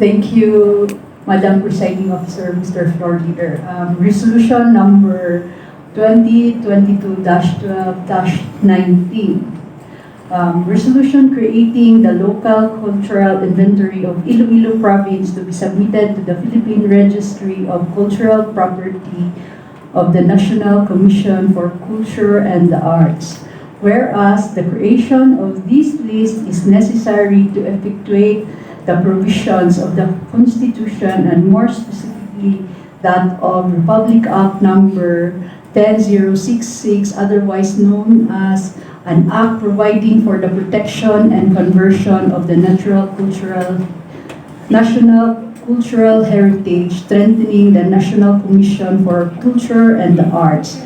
Thank you, Madam Presiding Officer, Mr. Floor Leader. Resolution number 2022-12-19. Resolution creating the local cultural inventory of Iloilo Province to be submitted to the Philippine Registry of Cultural Property of the National Commission for Culture and the Arts. Whereas the creation of this list is necessary to effectuate the provisions of the Constitution and more specifically that of Republic Act number 10066, otherwise known as an act providing for the protection and conversion of the national cultural heritage, strengthening the National Commission for Culture and the Arts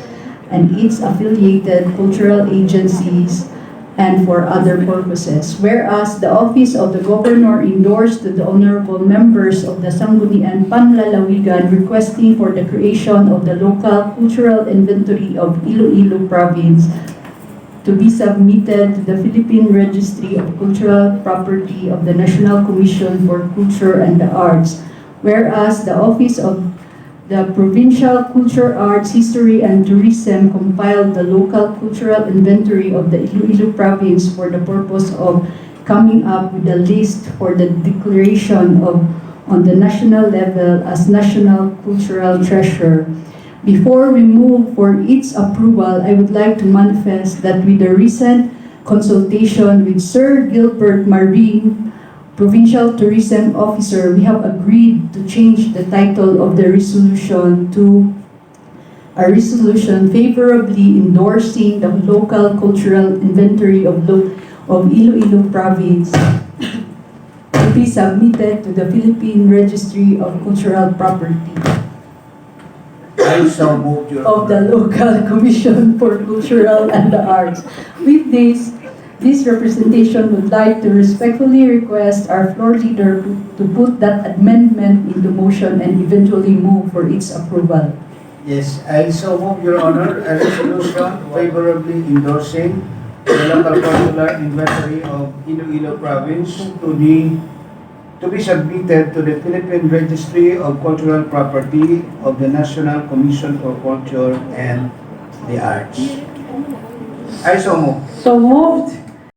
and its affiliated cultural agencies, and for other purposes. Whereas the Office of the Governor endorsed to the honorable members of the Sangguniang Panlalawigan requesting for the creation of the local cultural inventory of Iloilo Province to be submitted to the Philippine Registry of Cultural Property of the National Commission for Culture and the Arts. Whereas the Office of the Provincial Culture, Arts, History, and Tourism compiled the local cultural inventory of the Iloilo Province for the purpose of coming up with a list for the declaration of on the national level as National Cultural Treasure. Before we move for its approval, I would like to manifest that with the recent consultation with Sir Gilbert Marin, Provincial Tourism Officer, we have agreed to change the title of the resolution to a resolution favorably endorsing the local cultural inventory of Iloilo Province to be submitted to the Philippine Registry of Cultural Property I so moved, Your of the Honor. Local Commission for Cultural and the Arts. With this representation would like to respectfully request our floor leader to put that amendment into motion and eventually move for its approval. Yes, I so move, Your Honor, a resolution favorably endorsing the local cultural inventory of Iloilo Province to be submitted to the Philippine Registry of Cultural Property of the National Commission for Culture and the Arts. I so move. So moved.